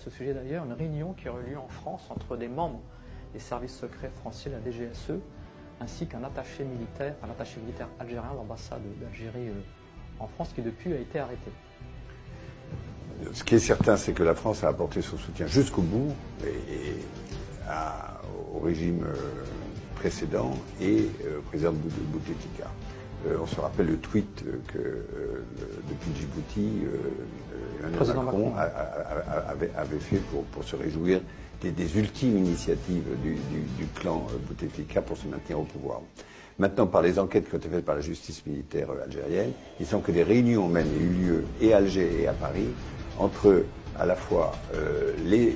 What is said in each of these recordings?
ce sujet d'ailleurs, une réunion qui aurait eu lieu en France entre des membres des services secrets français, la DGSE, ainsi qu'un attaché militaire algérien, l'ambassade d'Algérie en France, qui depuis a été arrêté. Ce qui est certain, c'est que la France a apporté son soutien jusqu'au bout au régime précédent et au président Bouteflika. On se rappelle le tweet que depuis Djibouti, Emmanuel Macron avait fait pour se réjouir des ultimes initiatives du clan Bouteflika pour se maintenir au pouvoir. Maintenant, par les enquêtes qui ont été faites par la justice militaire algérienne, il semble que des réunions ont même eu lieu et à Alger et à Paris entre à la fois les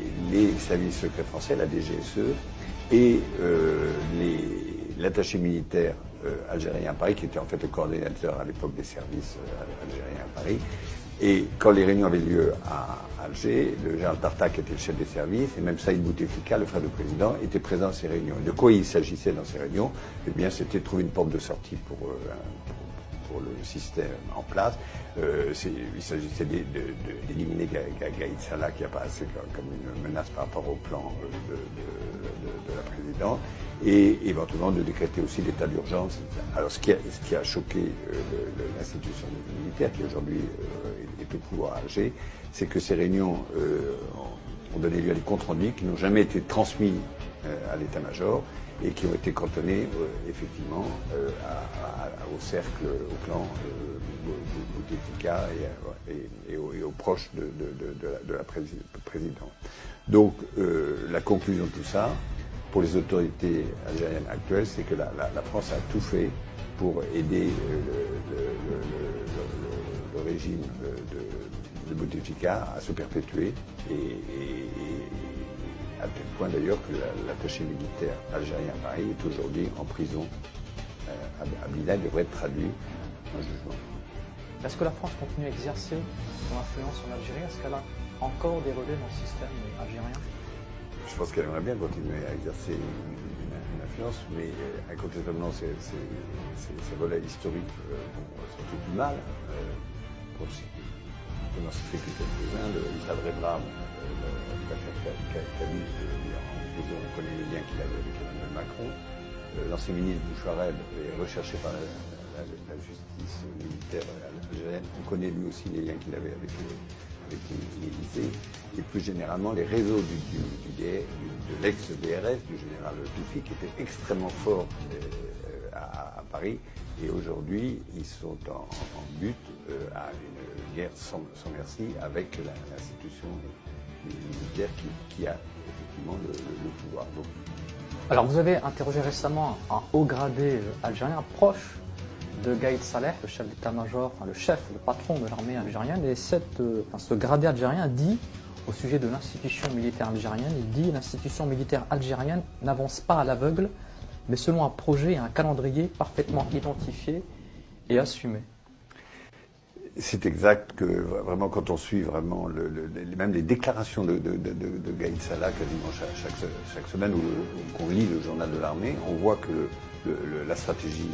services secrets français, la DGSE, et l'attaché militaire algérien à Paris, qui était en fait le coordinateur à l'époque des services algériens à Paris. Et quand les réunions avaient lieu à Alger, le général Tartak était le chef des services, et même Saïd Bouteflika, le frère du président, était présent à ces réunions. Et de quoi il s'agissait dans ces réunions? Eh bien, c'était de trouver une porte de sortie pour le système en place. Il s'agissait d'éliminer Gaïd Salah, qui apparaissait comme une menace par rapport au plan de la présidente, et éventuellement de décréter aussi l'état d'urgence. Alors, ce qui a choqué l'institution militaire, qui aujourd'hui est au pouvoir à Alger, c'est que ces réunions ont donné lieu à des comptes rendus qui n'ont jamais été transmis à l'état-major et qui ont été cantonnés effectivement au cercle, au clan Bouteflika et aux proches de la présidente. Donc la conclusion de tout ça, pour les autorités algériennes actuelles, c'est que la France a tout fait pour aider le régime de Bouteflika à se perpétuer et à tel point d'ailleurs que l'attaché militaire algérien à Paris est aujourd'hui en prison. Abdillah devrait être traduit en jugement. Est-ce que la France continue à exercer son influence en Algérie? Est-ce qu'elle a encore des relais dans le système algérien? Je pense qu'elle aimerait bien continuer à exercer une influence, mais incontestablement ces relais historiques sont tout du mal. Pour n'en citer que quelques-uns, Issa Rebraham, l'affaire Kabylie en prison, on connaît les liens qu'il avait avec Emmanuel Macron. L'ancien ministre Bouchareb est recherché par la justice militaire algérienne. On connaît lui aussi les liens qu'il avait avec l'Élysée. Et plus généralement, les réseaux de l'ex-DRS, du général Toufi, qui était extrêmement fort à Paris. Et aujourd'hui, ils sont en but à une guerre sans merci avec l'institution militaire qui a effectivement le pouvoir. Donc, alors vous avez interrogé récemment un haut gradé algérien proche de Gaïd Salah, le chef d'état-major, le patron de l'armée algérienne, et ce gradé algérien dit au sujet de l'institution militaire algérienne, il dit: l'institution militaire algérienne n'avance pas à l'aveugle, mais selon un projet et un calendrier parfaitement identifiés et assumés. C'est exact que vraiment quand on suit vraiment même les déclarations de Gaïd Salah quasiment chaque semaine, ou qu'on lit le journal de l'armée, on voit que la stratégie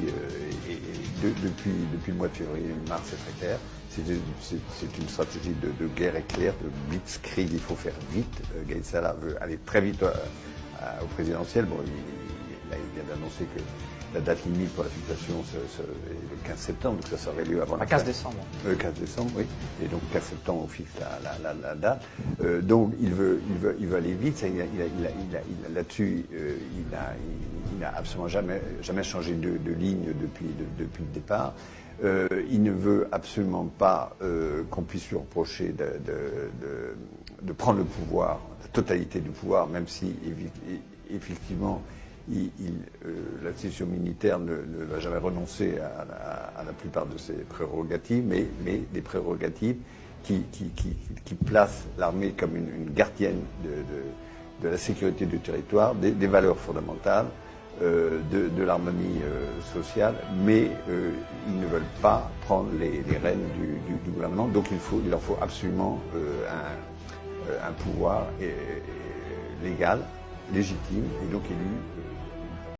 depuis le mois de février-mars est très claire. C'est une stratégie de guerre éclair, de blitzkrieg, il faut faire vite. Gaïd Salah veut aller très vite au présidentiel. Bon, il vient d'annoncer que la date limite pour la fixation est le 15 septembre, donc ça aurait lieu avant le 15 décembre. Le 15 décembre, oui. Et donc 15 septembre, on fixe la date. Donc il veut aller vite. Là-dessus, il n'a absolument jamais changé de ligne depuis le départ. Il ne veut absolument pas qu'on puisse lui reprocher de prendre le pouvoir, la totalité du pouvoir, même si effectivement l'institution militaire ne va jamais renoncer à la plupart de ses prérogatives, mais des prérogatives qui placent l'armée comme une gardienne de la sécurité du territoire, des valeurs fondamentales, de l'harmonie sociale, mais ils ne veulent pas prendre les rênes du gouvernement. Donc il leur faut absolument un pouvoir légal, légitime, et donc élu